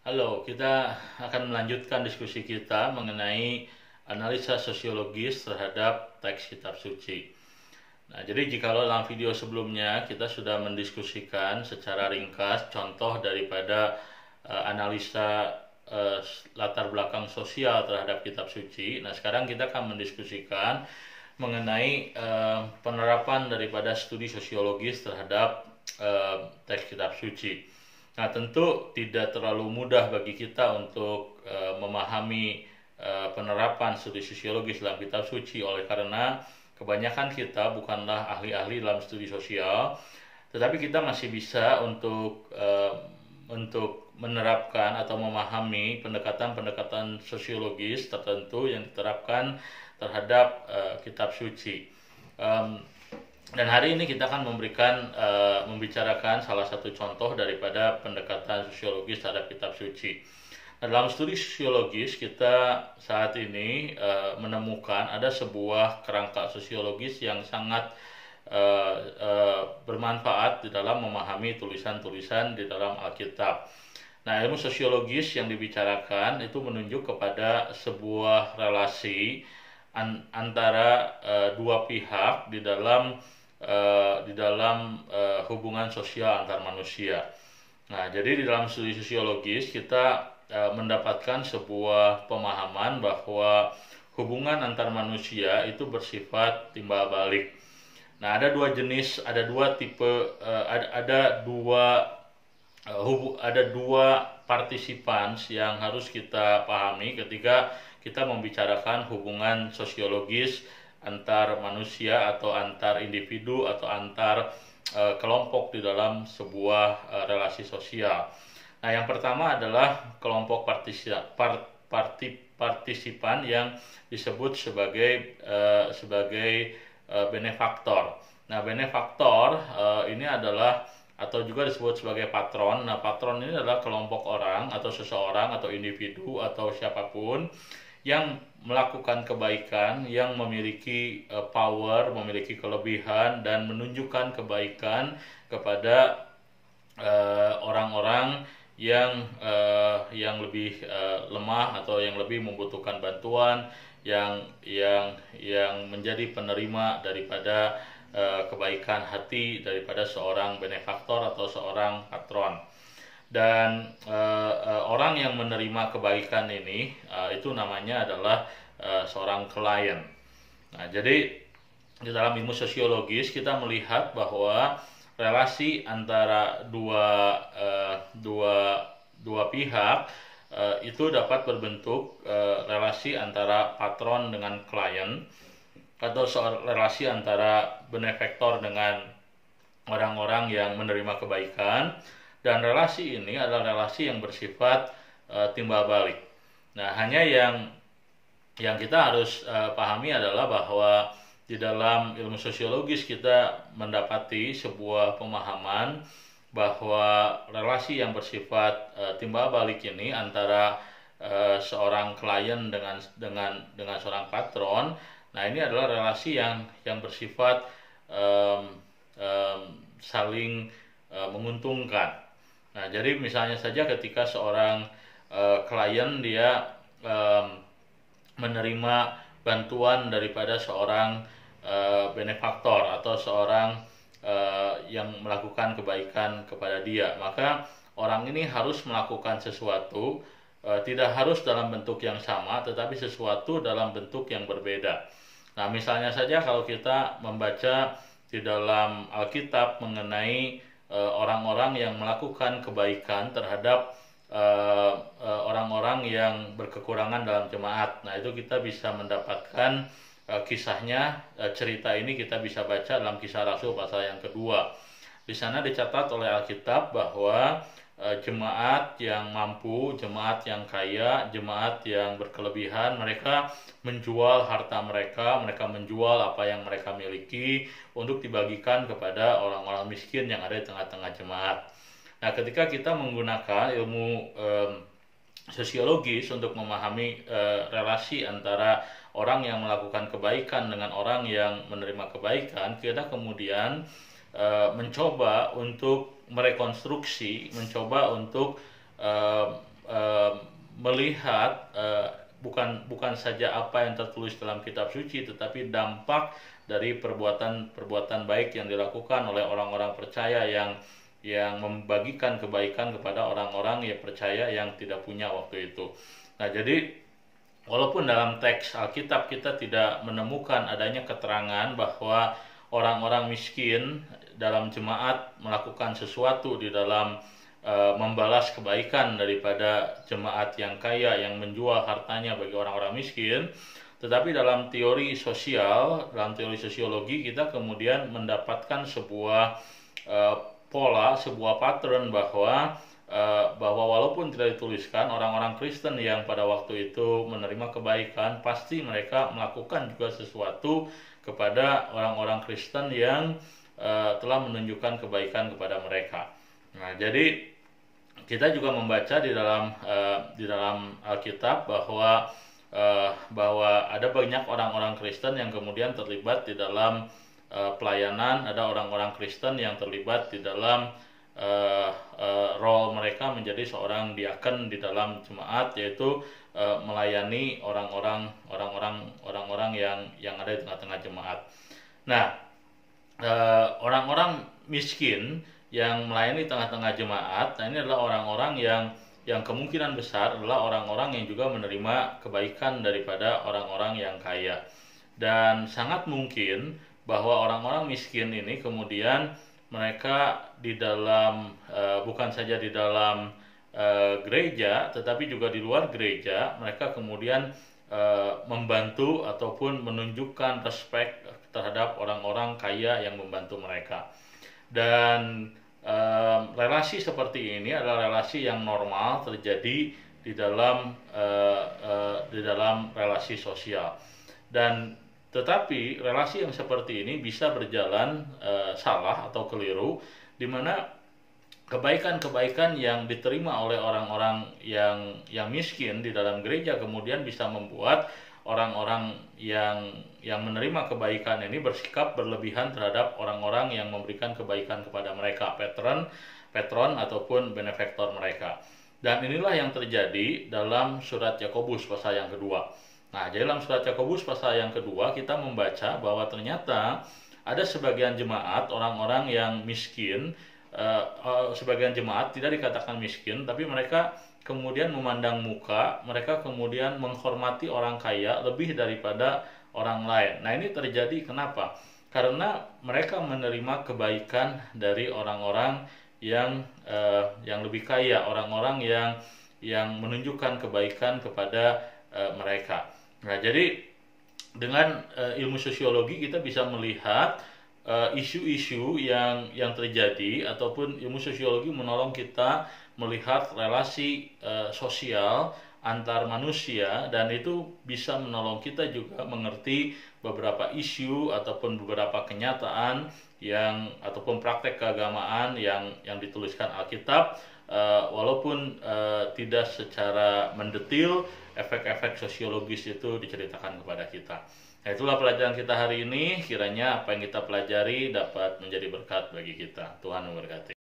Halo, kita akan melanjutkan diskusi kita mengenai analisa sosiologis terhadap teks kitab suci. Nah, jadi jikalau dalam video sebelumnya kita sudah mendiskusikan secara ringkas contoh daripada analisa latar belakang sosial terhadap kitab suci. Nah, sekarang kita akan mendiskusikan mengenai penerapan daripada studi sosiologis terhadap teks kitab suci. Nah, tentu tidak terlalu mudah bagi kita untuk memahami penerapan studi sosiologis dalam kitab suci, oleh karena kebanyakan kita bukanlah ahli-ahli dalam studi sosial, tetapi kita masih bisa untuk menerapkan atau memahami pendekatan-pendekatan sosiologis tertentu yang diterapkan terhadap kitab suci. Dan hari ini kita akan membicarakan salah satu contoh daripada pendekatan sosiologis terhadap kitab suci. Nah, dalam studi sosiologis kita saat ini menemukan ada sebuah kerangka sosiologis yang sangat bermanfaat di dalam memahami tulisan-tulisan di dalam Alkitab. Nah, ilmu sosiologis yang dibicarakan itu menunjuk kepada sebuah relasi antara dua pihak di dalam hubungan sosial antar manusia. Nah, jadi di dalam studi sosiologis kita mendapatkan sebuah pemahaman bahwa hubungan antar manusia itu bersifat timbal balik. Nah, ada dua jenis, ada dua tipe, ada dua partisipan yang harus kita pahami ketika kita membicarakan hubungan sosiologis antar manusia atau antar individu atau antar kelompok di dalam sebuah relasi sosial. Nah, yang pertama adalah kelompok partisipan yang disebut sebagai benefaktor. Nah, benefaktor ini adalah atau juga disebut sebagai patron. Nah, patron ini adalah kelompok orang atau seseorang atau individu atau siapapun yang melakukan kebaikan, yang memiliki power, memiliki kelebihan dan menunjukkan kebaikan kepada orang-orang yang lebih lemah atau yang lebih membutuhkan bantuan, yang menjadi penerima daripada kebaikan hati daripada seorang benefaktor atau seorang patron. Dan orang yang menerima kebaikan ini itu namanya adalah seorang klien. Nah, jadi di dalam ilmu sosiologis kita melihat bahwa relasi antara dua pihak itu dapat berbentuk relasi antara patron dengan klien, atau relasi antara benefaktor dengan orang-orang yang menerima kebaikan. Dan relasi ini adalah relasi yang bersifat timbal balik. Nah, hanya yang kita harus pahami adalah bahwa di dalam ilmu sosiologis kita mendapati sebuah pemahaman bahwa relasi yang bersifat timbal balik ini antara seorang klien dengan seorang patron. Nah, ini adalah relasi yang bersifat saling menguntungkan. Nah, jadi misalnya saja ketika seorang klien dia menerima bantuan daripada seorang benefaktor atau seorang yang melakukan kebaikan kepada dia, maka orang ini harus melakukan sesuatu, tidak harus dalam bentuk yang sama, tetapi sesuatu dalam bentuk yang berbeda. Nah, misalnya saja kalau kita membaca di dalam Alkitab mengenai orang-orang yang melakukan kebaikan terhadap orang-orang yang berkekurangan dalam jemaat. Nah, itu kita bisa mendapatkan kisahnya, cerita ini kita bisa baca dalam Kisah Rasul pasal yang kedua. Di sana dicatat oleh Alkitab bahwa jemaat yang mampu, jemaat yang kaya, jemaat yang berkelebihan, mereka menjual harta mereka, mereka menjual apa yang mereka miliki untuk dibagikan kepada orang-orang miskin yang ada di tengah-tengah jemaat. Nah, ketika kita menggunakan ilmu sosiologis untuk memahami relasi antara orang yang melakukan kebaikan dengan orang yang menerima kebaikan, kita kemudian mencoba untuk merekonstruksi, mencoba untuk melihat bukan saja apa yang tertulis dalam kitab suci, tetapi dampak dari perbuatan baik yang dilakukan oleh orang-orang percaya yang membagikan kebaikan kepada orang-orang yang percaya yang tidak punya waktu itu. Nah, jadi walaupun dalam teks Alkitab kita tidak menemukan adanya keterangan bahwa orang-orang miskin dalam jemaat melakukan sesuatu di dalam membalas kebaikan daripada jemaat yang kaya yang menjual hartanya bagi orang-orang miskin, tetapi dalam teori sosial, dalam teori sosiologi kita kemudian mendapatkan sebuah pola, sebuah pattern bahwa walaupun tidak dituliskan, orang-orang Kristen yang pada waktu itu menerima kebaikan pasti mereka melakukan juga sesuatu kepada orang-orang Kristen yang telah menunjukkan kebaikan kepada mereka. Nah, jadi kita juga membaca di dalam Alkitab bahwa ada banyak orang-orang Kristen yang kemudian terlibat di dalam pelayanan, ada orang-orang Kristen yang terlibat di dalam role mereka menjadi seorang diaken di dalam jemaat, yaitu melayani orang-orang yang ada di tengah-tengah jemaat. Nah, orang-orang miskin yang melayani tengah-tengah jemaat, nah ini adalah orang-orang yang kemungkinan besar adalah orang-orang yang juga menerima kebaikan daripada orang-orang yang kaya. Dan sangat mungkin bahwa orang-orang miskin ini kemudian mereka di dalam bukan saja di dalam gereja, tetapi juga di luar gereja mereka kemudian membantu ataupun menunjukkan respek terhadap orang-orang kaya yang membantu mereka. Dan relasi seperti ini adalah relasi yang normal terjadi di dalam relasi sosial. Dan tetapi relasi yang seperti ini bisa berjalan salah atau keliru, di mana kebaikan-kebaikan yang diterima oleh orang-orang yang miskin di dalam gereja kemudian bisa membuat orang-orang yang menerima kebaikan ini bersikap berlebihan terhadap orang-orang yang memberikan kebaikan kepada mereka, patron ataupun benefaktor mereka. Dan inilah yang terjadi dalam surat Yakobus pasal yang kedua. Nah, jadi dalam surat Yakobus pasal yang kedua kita membaca bahwa ternyata ada sebagian jemaat orang-orang yang miskin, sebagian jemaat tidak dikatakan miskin, tapi mereka kemudian memandang muka, mereka kemudian menghormati orang kaya lebih daripada orang lain. Nah, ini terjadi kenapa? Karena mereka menerima kebaikan dari orang-orang yang lebih kaya, orang-orang yang menunjukkan kebaikan kepada mereka. Nah, jadi dengan ilmu sosiologi kita bisa melihat isu-isu yang terjadi, ataupun ilmu sosiologi menolong kita melihat relasi sosial antar manusia, dan itu bisa menolong kita juga mengerti beberapa isu ataupun beberapa kenyataan ataupun praktek keagamaan yang dituliskan Alkitab, walaupun tidak secara mendetil efek-efek sosiologis itu diceritakan kepada kita. Nah, itulah pelajaran kita hari ini. Kiranya apa yang kita pelajari dapat menjadi berkat bagi kita. Tuhan memberkati.